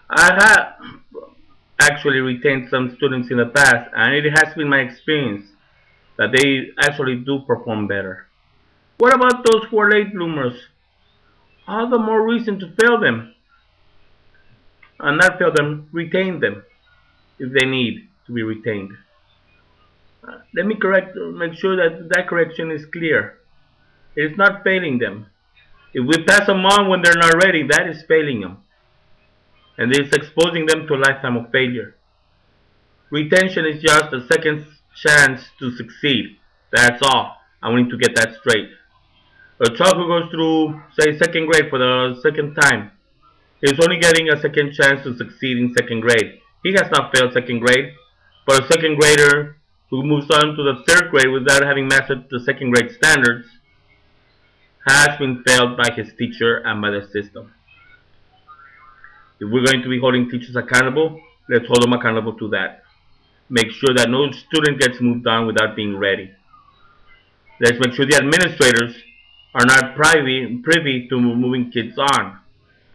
I have actually retained some students in the past, and it has been my experience that they actually do perform better. What about those who are late bloomers? All the more reason to fail them, and not fail them, retain them if they need to be retained. Let me make sure that that correction is clear. It is not failing them. If we pass them on when they're not ready, that is failing them, and it's exposing them to a lifetime of failure. Retention is just a second chance to succeed. That's all. I need to get that straight. A child who goes through, say, second grade for the second time is only getting a second chance to succeed in second grade. He has not failed second grade, but a second grader who moves on to the third grade without having mastered the second grade standards has been failed by his teacher and by the system. If we're going to be holding teachers accountable, let's hold them accountable to that. Make sure that no student gets moved on without being ready. Let's make sure the administrators are not privy to moving kids on.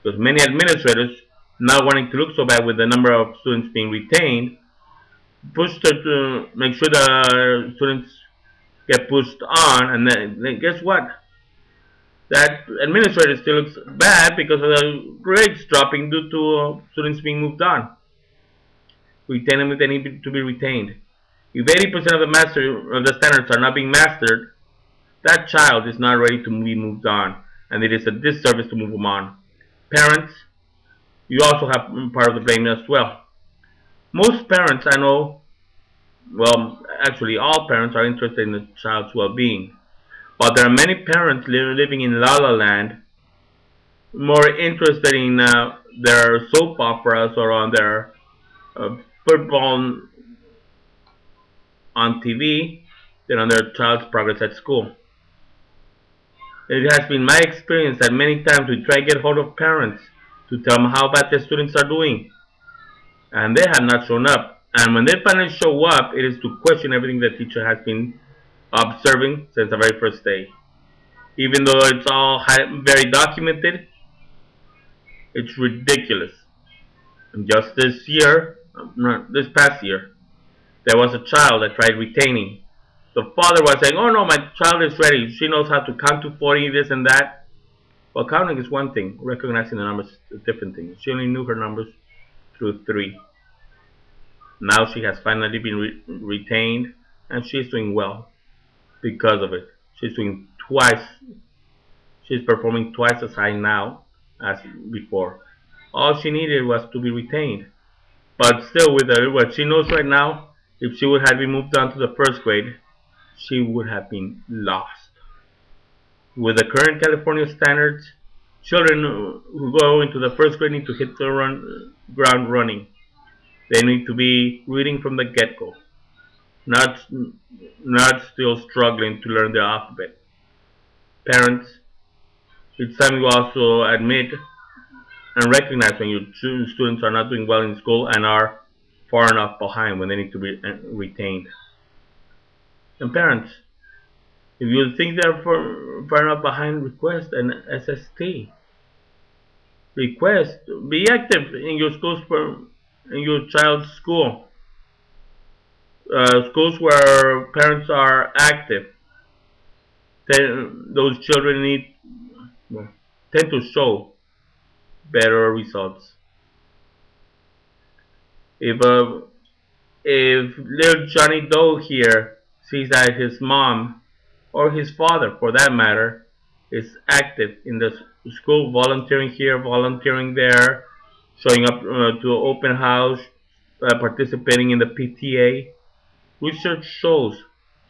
Because many administrators, not wanting to look so bad with the number of students being retained, push to make sure the students get pushed on, and then guess what? That administrator still looks bad because of the grades dropping due to students being moved on. Retain them if they need to be retained. If 80% of the standards are not being mastered, that child is not ready to be moved on, and it is a disservice to move them on. Parents, you also have part of the blame as well. Most parents I know, well, actually all parents are interested in the child's well-being, but there are many parents living in La La Land, more interested in their soap operas or on their football on TV than on their child's progress at school. It has been my experience that many times we try to get hold of parents to tell them how bad their students are doing, and they have not shown up. And when they finally show up, it is to question everything the teacher has been observing since the very first day. Even though it's all very documented, it's ridiculous. And just this past year, there was a child that tried retaining. The father was saying, "Oh no, my child is ready. She knows how to count to 40, this and that." Well, counting is one thing. Recognizing the numbers is a different thing. She only knew her numbers through 3. Now she has finally been retained, and she's doing well because of it. She's doing twice. She's performing twice as high now as before. All she needed was to be retained. But still, with what she knows right now, if she would have been moved on to the first grade, she would have been lost. With the current California standards, children who go into the first grade need to hit the ground running. They need to be reading from the get-go, not still struggling to learn the alphabet. Parents, it's time you also admit and recognize when your students are not doing well in school and are far enough behind when they need to be retained. And parents, if you think they're far enough behind, request an SST. Request, be active in your in your child's school. Schools where parents are active, those children tend to show better results. If little Johnny Doe here sees that his mom, or his father for that matter, is active in the school, volunteering here, volunteering there, showing up to an open house, participating in the PTA, research shows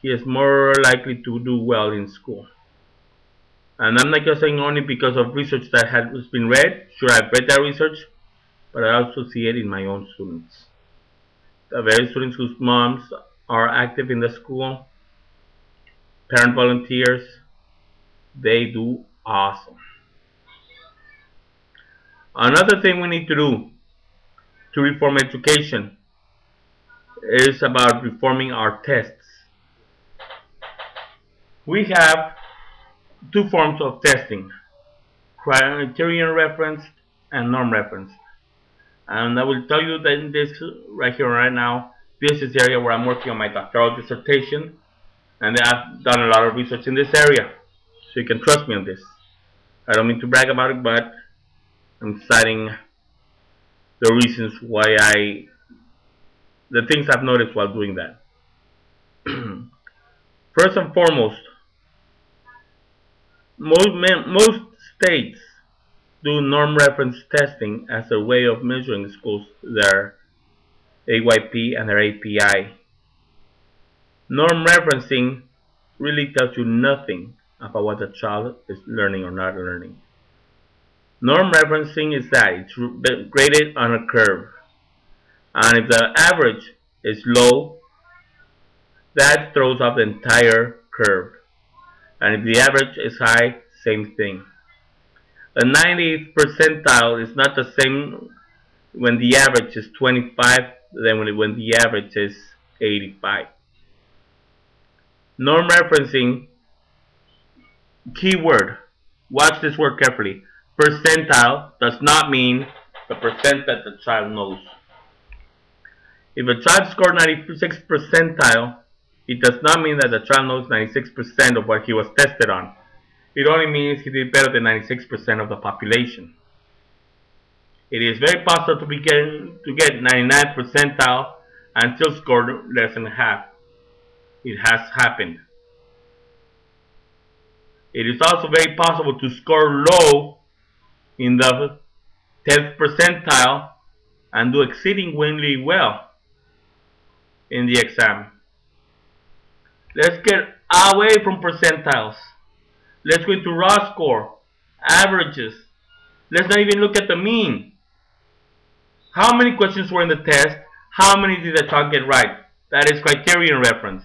he is more likely to do well in school. And I'm not just saying only because of research that has been read. Sure, I've read that research, but I also see it in my own students. The very students whose moms are active in the school, parent volunteers, they do awesome. Another thing we need to do to reform education is about reforming our tests. We have 2 forms of testing: criterion referenced and norm referenced. And I will tell you that in this right here, right now, this is the area where I'm working on my doctoral dissertation, and I've done a lot of research in this area, so you can trust me on this. I don't mean to brag about it, but I'm citing the reasons why the things I've noticed while doing that. First and foremost, most states do norm reference testing as a way of measuring schools their AYP and their API. Norm referencing really tells you nothing about what the child is learning or not learning. Norm referencing is that it's graded on a curve, and if the average is low, that throws off the entire curve, and if the average is high, same thing. The 90th percentile is not the same when the average is 25 than when the average is 85. Norm referencing, keyword, watch this word carefully. Percentile does not mean the percent that the child knows. If a child scored 96 percentile, it does not mean that the child knows 96% of what he was tested on. It only means he did better than 96% of the population. It is very possible to get 99 percentile and still score less than half. It has happened. It is also very possible to score low in the 10th percentile and do exceedingly well in the exam. Let's get away from percentiles. Let's go into raw score, averages. Let's not even look at the mean. How many questions were in the test? How many did the child get right? That is criterion reference.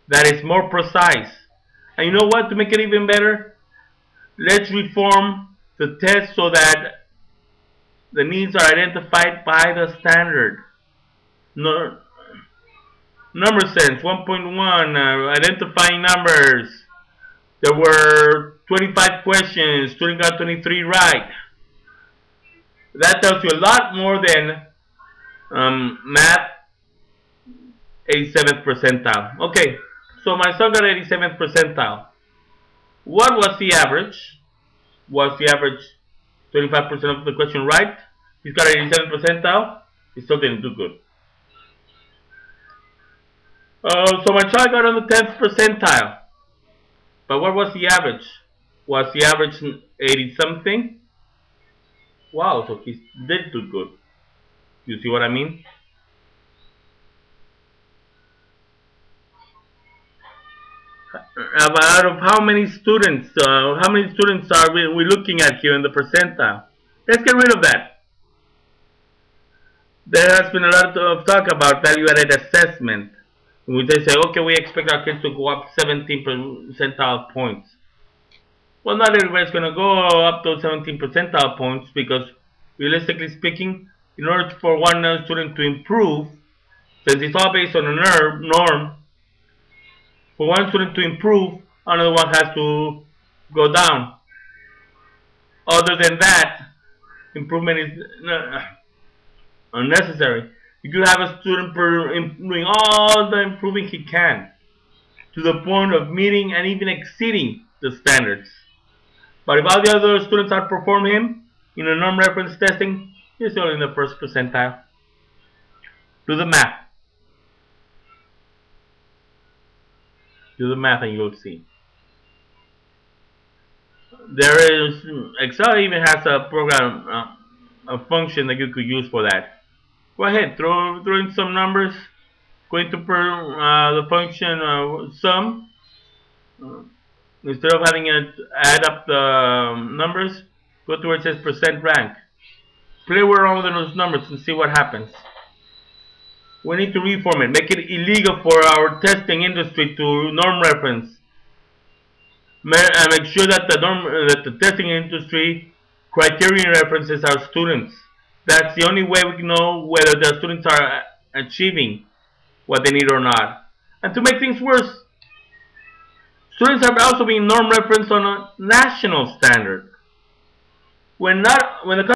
That is more precise. And you know what? To make it even better, let's reform the test so that the needs are identified by the standard. Number sense 1.1, identifying numbers. There were 25 questions, student got 23 right. That tells you a lot more than math 87th percentile. Okay, so my son got 87th percentile. What was the average? Was the average 25% of the question right? He's got 87th percentile. He still didn't do good. So my child got on the 10th percentile. But what was the average? Was the average 80 something? Wow, so he did do good. You see what I mean? Out of how many students are we looking at here in the percentile? Let's get rid of that. There has been a lot of talk about value-added assessment. They say, okay, we expect our kids to go up 17 percentile points. Well, not everybody's going to go up those 17 percentile points because, realistically speaking, in order for one student to improve, since it's all based on a norm, for one student to improve, another one has to go down. Other than that, improvement is unnecessary. You could have a student doing all the improving he can to the point of meeting and even exceeding the standards. But if all the other students outperform him in a norm reference testing, he's still in the first percentile. Do the math. Do the math and you'll see. There is, Excel even has a program, a function that you could use for that. Go ahead, throw in some numbers. Go into the function sum. Instead of having it add up the numbers, go to where it says percent rank. Play around with those numbers and see what happens. We need to reform it. Make it illegal for our testing industry to norm reference. Make sure that the testing industry criterion references our students. That's the only way we can know whether the students are achieving what they need or not. And to make things worse, students are also being norm referenced on a national standard. When the